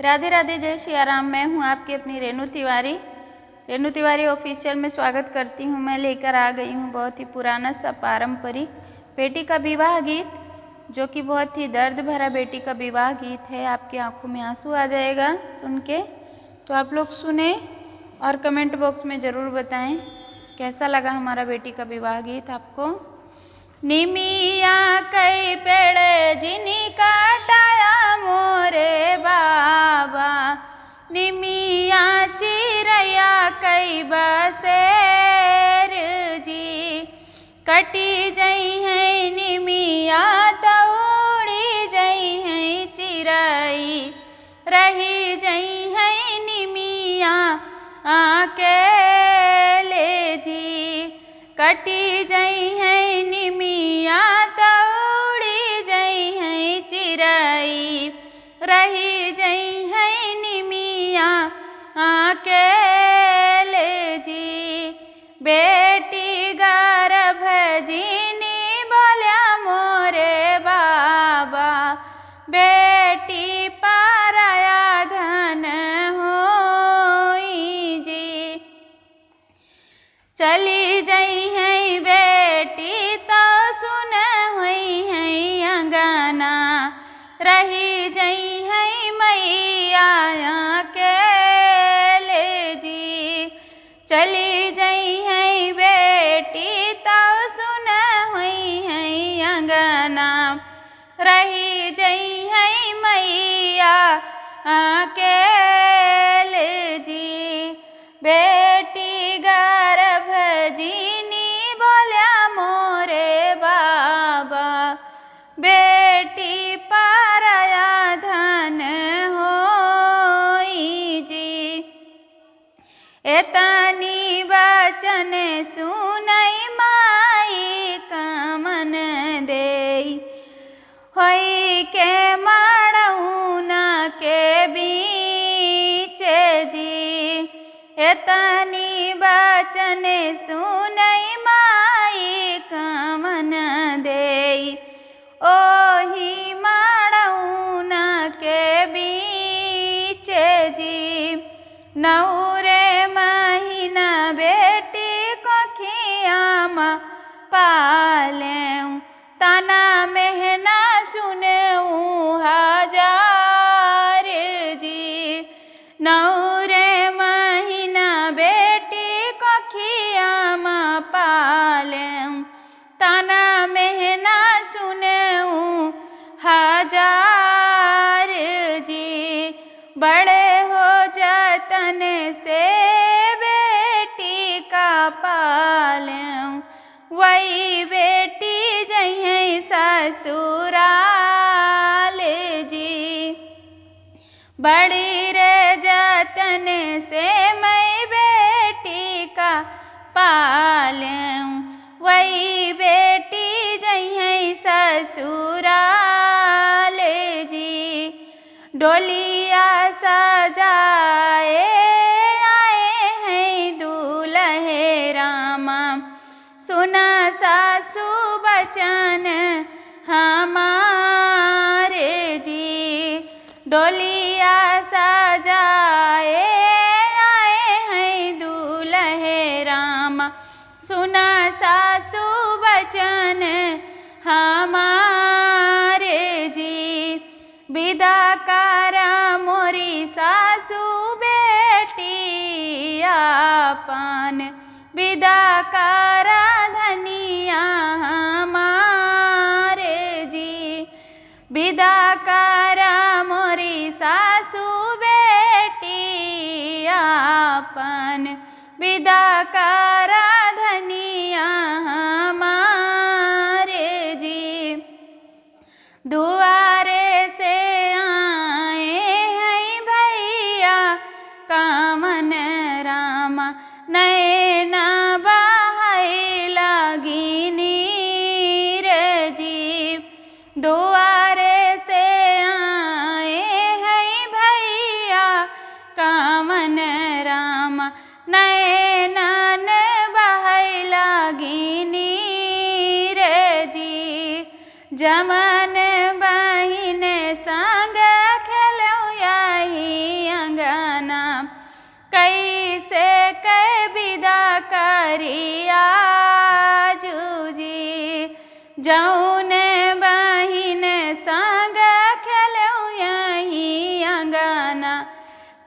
राधे राधे, जय सिया राम। मैं हूँ आपकी अपनी रेणु तिवारी। रेणु तिवारी ऑफिशियल में स्वागत करती हूँ। मैं लेकर आ गई हूँ बहुत ही पुराना सा पारंपरिक बेटी का विवाह गीत, जो कि बहुत ही दर्द भरा बेटी का विवाह गीत है। आपकी आंखों में आंसू आ जाएगा सुन के। तो आप लोग सुने और कमेंट बॉक्स में ज़रूर बताएं कैसा लगा हमारा बेटी का विवाह गीत आपको। निमिया कई पेड़ जिनी काटाया मोरे बाबा, निमिया चिरैया कई बसेर जी। कटी जई है निमिया तौड़ी जई है चिरई, रही जई है निमिया अकेले जी। कटी जई है निमिया तौड़ी जई है चिरई, रही जई है निमिया अकेले जी। बेटी गर्भ जीनी बोल्या मोरे बाबा, बेटी पराया धन होई जी। चली जई है बेटी तो सुन हुई है अंगना, रही जई है मैया अकेले जी। चली जई है बेटी तो सुन हुई है अंगना, रही जई है मैया अकेले जी। बेटी गर्भ जीनी बोल्या मोरे बाबा, बेटी पराया धन होई जी। एतनी वचन सुनई माई कमन देई, होई के मड़उना के बीच जी। एतनी वचन सुनई माई कमन देई, ओही मड़उना के बीच जी। नौरे महीना बेटी को खियामा पालें, तना मेहना सुनेऊँ हजार जी। नौरे महीना बेटी को खियामा पालें, तना मेहना सुनेऊँ हजार जी। बड़े हो जतन से बेटी का पालें, वही बेटी जई ससुराल जी। बड़ी रे जतन से मैं बेटी का पालें, वही बेटी जई ससुराल जी। डोलिया सजाए आए हैं दूल्हे रामा, सुना सासु बचन हमारे जी। डोलिया सजाए आए हैं दूल्हे रामा, सुना सासु बचन हमारे जी। विदा करा मोरी सासु बेटी आपन, विदा करा धनिया हमारे जी। विदा करा मोरी सासु बेटी आपन, विदा करा धनिया हमारे जी। दुआरे से आए हैं भैया कामन रामा, नैना बहाई लगी नीर जी। दुआरे से आए हैं भैया कामन रामा, नैना बहाई लगी नीर जी। जमन बहिन संग खेलौ यही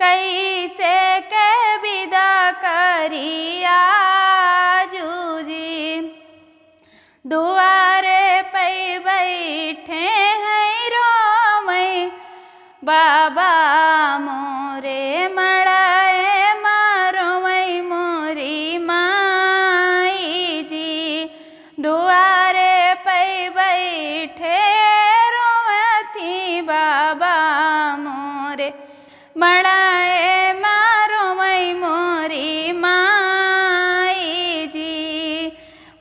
कैसे के विदा करिया जूजी। दुआरे पे बैठे हैं रोमई बाबा मोरे मड़ाए मारोमई मोरी माई जी। दुआरे पे बैठे रोमथी बाबा मोरे मड़ाए मारोमई मोरी माई जी।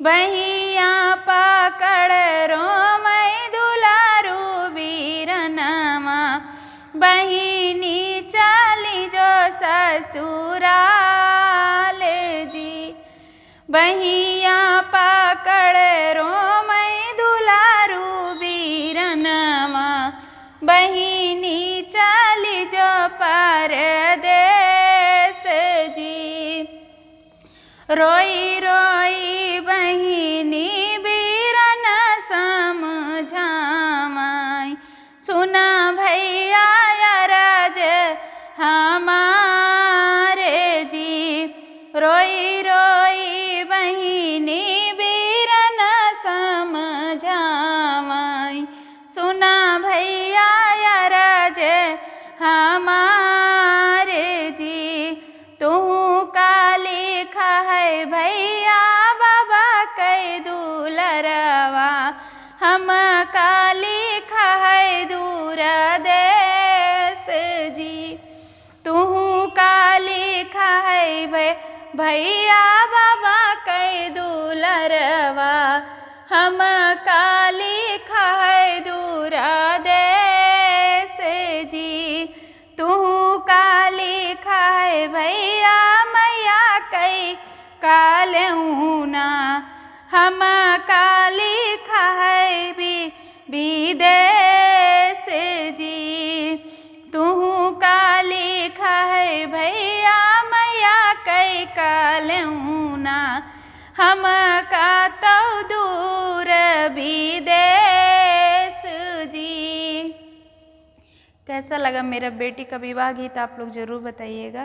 बहिया पकड़ रोमई दुलारू बीरनमा बहिनी चली जो ससुराल जी। बहिया पकड़ रोमई दुलारू बीरनमा बहिनी चली जो परदेस जी। रोई रोई बहिनी बीरन समझामाई सुना भैया राज हमारे जी। रोई रोई बहिनी बीरन समझामाई सुना भैया राज हमारे जी। तू का लिखा है भैया बाबा कै दुलरवा हम का लिखा है दूर देश जी। तू का लिखा है भैया बाबा कै दुलरवा हम का लिखा है दूर देश जी। तू का लिखा है भैया मैया कै कालूना हम का लिखा है विदेश जी। तू का लिखा है भैया मैया कै कालूना हम का तो दूर विदेश जी। कैसा लगा मेरा बेटी का विवाह गीत आप लोग ज़रूर बताइएगा।